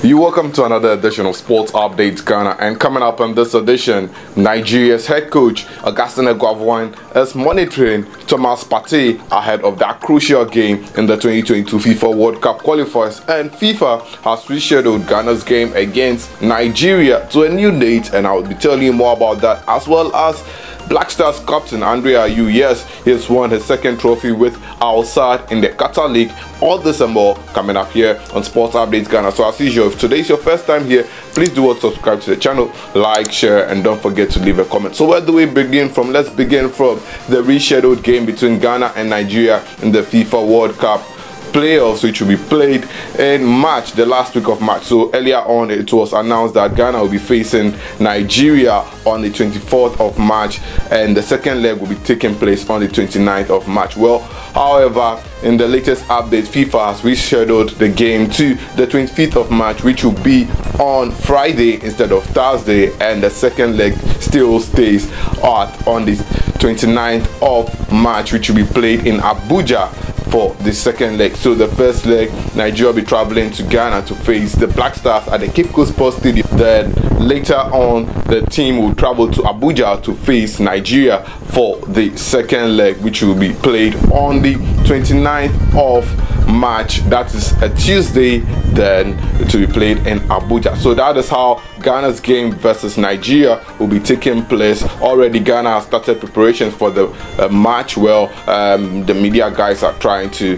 You're welcome to another edition of Sports Updates Ghana, and coming up on this edition, Nigeria's head coach Eguavoen is monitoring Thomas Partey ahead of that crucial game in the 2022 FIFA World Cup qualifiers, and FIFA has rescheduled Ghana's game against Nigeria to a new date, and I will be telling you more about that, as well as Black Stars captain Ayew. Yes, he's won his second trophy with Al Sadd in the Qatar League. All this and more coming up here on Sports Updates Ghana. So as usual, if today's your first time here, please do subscribe to the channel, like, share, and don't forget to leave a comment. So where do we begin from? Let's begin from the rescheduled game between Ghana and Nigeria in the FIFA World Cup playoffs, which will be played in March, the last week of March. So earlier on, it was announced that Ghana will be facing Nigeria on the 24th of March, and the second leg will be taking place on the 29th of March. Well, however, in the latest update, FIFA has rescheduled the game to the 25th of March, which will be on Friday instead of Thursday, and the second leg still stays on the 29th of March, which will be played in Abuja for the second leg. So the first leg, Nigeria will be traveling to Ghana to face the Black Stars at the Cape Coast Sports Stadium. Then later on, the team will travel to Abuja to face Nigeria for the second leg, which will be played on the 29th of March. That is a Tuesday. Then to be played in Abuja. So that is how Ghana's game versus Nigeria will be taking place. Already Ghana has started preparations for the match. Well, the media guys are trying to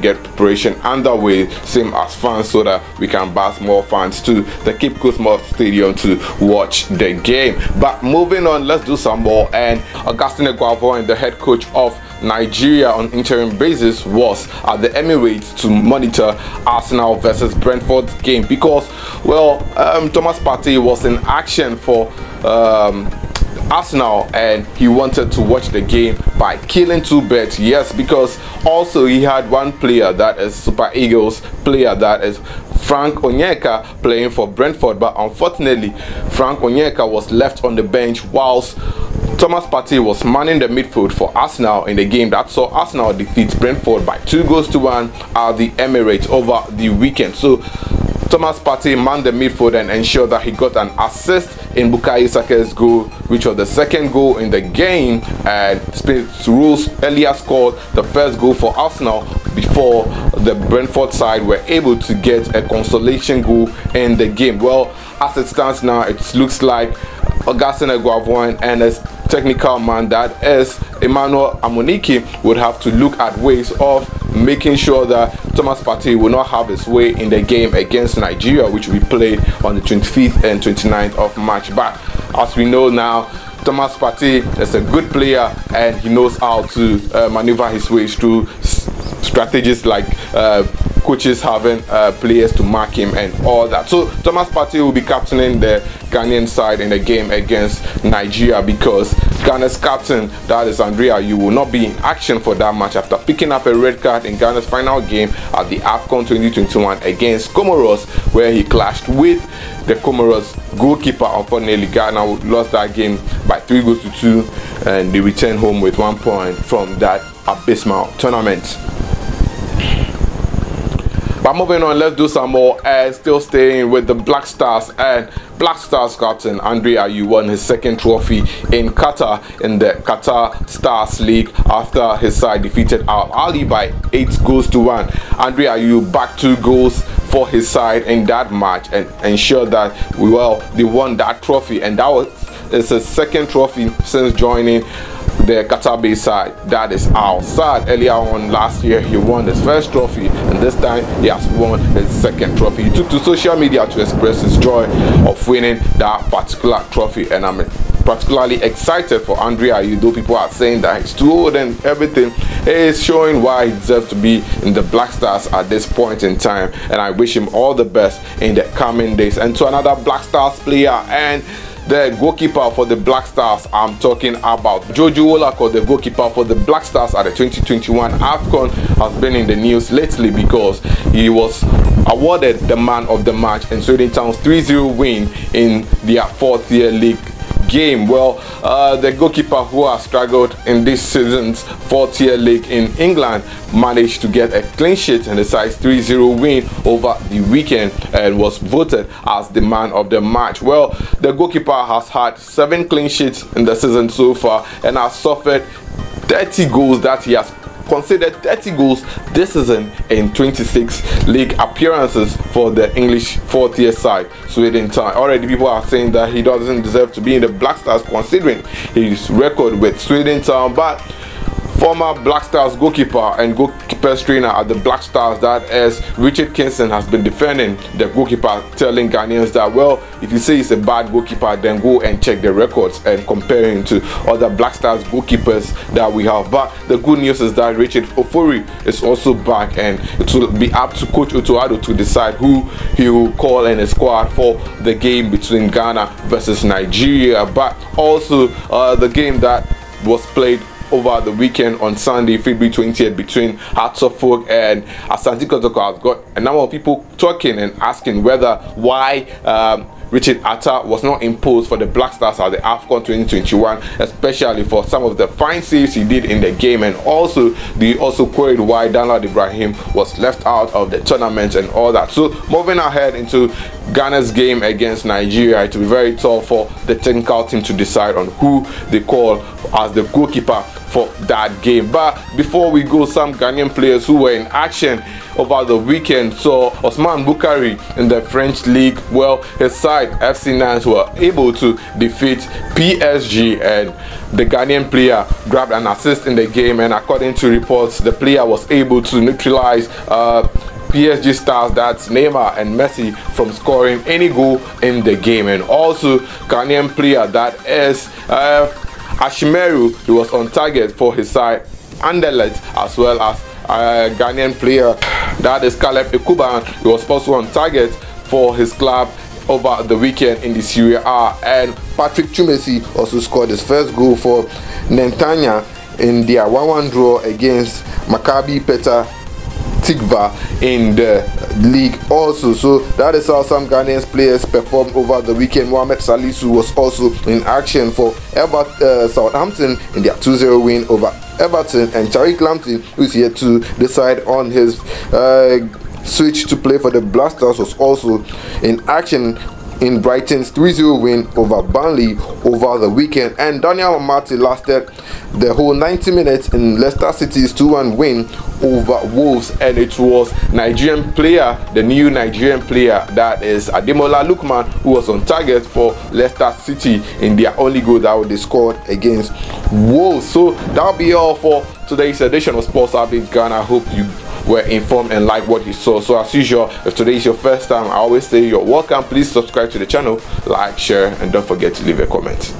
get preparation underway, same as fans, so that we can bus more fans to the Cape Coast Sports Stadium to watch the game. But moving on, let's do some more. And Eguavoen, the head coach of Nigeria on interim basis, was at the Emirates to monitor Arsenal versus Brentford game because, well, Thomas Partey was in action for Arsenal, and he wanted to watch the game by killing two birds. Yes, because also he had one player, that is Super Eagles player, that is Frank Onyeka, playing for Brentford, but unfortunately Frank Onyeka was left on the bench whilst Thomas Partey was manning the midfield for Arsenal in the game that saw Arsenal defeat Brentford by 2-1 at the Emirates over the weekend. So Thomas Partey manned the midfield and ensured that he got an assist in Bukayo Saka's goal, which was the second goal in the game, and Smith Rowe earlier scored the first goal for Arsenal before the Brentford side were able to get a consolation goal in the game. Well, as it stands now, it looks like Eguavoen and his technical man, that is Emmanuel Amunike, would have to look at ways of making sure that Thomas Partey will not have his way in the game against Nigeria, which will be played on the 25th and 29th of March. But as we know now, Thomas Partey is a good player and he knows how to maneuver his way through strategies like coaches having players to mark him and all that. So Thomas Partey will be captaining the Ghanaian side in the game against Nigeria because Ghana's captain, that is Ayew, will not be in action for that match after picking up a red card in Ghana's final game at the AFCON 2021 against Comoros, where he clashed with the Comoros goalkeeper. Unfortunately, Ghana lost that game by 3-2, and they returned home with 1 point from that abysmal tournament. But moving on, let's do some more, and still staying with the Black Stars. And Black Stars captain Ayew won his second trophy in Qatar in the Qatar Stars League after his side defeated Al Ahly by 8-1. Ayew backed 2 goals for his side in that match and ensured that, well, they won that trophy, and that was his second trophy since joining the Qatar-based side, that is Al Sadd. Earlier on last year, he won his first trophy, and this time he has won his second trophy. He took to social media to express his joy of winning that particular trophy, and I'm particularly excited for Ayew, though people are saying that he's too old and everything. He is showing why he deserves to be in the Black Stars at this point in time, and I wish him all the best in the coming days. And to another Black Stars player, and the goalkeeper for the Black Stars, I'm talking about Jojo Olako, the goalkeeper for the Black Stars at the 2021 AFCON, has been in the news lately because he was awarded the man of the match in Sweden Town's 3-0 win in their 4th year league game. Well, the goalkeeper who has struggled in this season's 4th-tier league in England managed to get a clean sheet in the side's 3-0 win over the weekend and was voted as the man of the match. Well, the goalkeeper has had 7 clean sheets in the season so far and has suffered 30 goals that he has considered 30 goals this season in 26 league appearances for the English 4th-tier side, Sweden Town. Already people are saying that he doesn't deserve to be in the Black Stars considering his record with Sweden Town, but former Black Stars goalkeeper and goalkeepers trainer at the Black Stars, that is Richard Kingston, has been defending the goalkeeper, telling Ghanaians that, well, if you say he's a bad goalkeeper, then go and check the records and compare him to other Black Stars goalkeepers that we have. But the good news is that Richard Ofori is also back, and it will be up to Coach Otoado to decide who he will call in a squad for the game between Ghana versus Nigeria. But also the game that was played over the weekend on Sunday, February 20th, between Hearts of Oak and Asante Kotoko has got a number of people talking and asking why Richard Atta was not imposed for the Black Stars at the AFCON 2021, especially for some of the fine saves he did in the game, and also they also queried why Danlad Ibrahim was left out of the tournament and all that. So moving ahead into Ghana's game against Nigeria, it will be very tough for the technical team to decide on who they call as the goalkeeper for that game. But before we go, some Ghanaian players who were in action over the weekend saw Osman Boukari in the French league. Well, his side FC Nantes were able to defeat PSG, and the Ghanaian player grabbed an assist in the game, and according to reports, the player was able to neutralize PSG stars, that's Neymar and Messi, from scoring any goal in the game. And also Ghanaian player that is Ashimeru, he was on target for his side Anderlecht, as well as Ghanaian player that is Caleb Eguavoen, he was also on target for his club over the weekend in the Serie A. And Patrick Chumesi also scored his first goal for Nentanya in their 1-1 draw against Maccabi Petah Tikva in the league also. So that is how some Ghanaian players performed over the weekend. Mohamed Salisu was also in action for Southampton in their 2-0 win over Everton, and Tariq Lamptey, who is here to decide on his switch to play for the Black Stars, was also in action in Brighton's 3-0 win over Burnley over the weekend. And Daniel Amati lasted the whole 90 minutes in Leicester City's 2-1 win over Wolves, and it was Nigerian player, the new Nigerian player, that is Ademola Lookman, who was on target for Leicester City in their only goal that they scored against Wolves. So that'll be all for today's edition of Sports Update Ghana. I hope you were informed and like what you saw. So as usual, if today is your first time, I always say you're welcome. Please subscribe to the channel, like, share, and don't forget to leave a comment.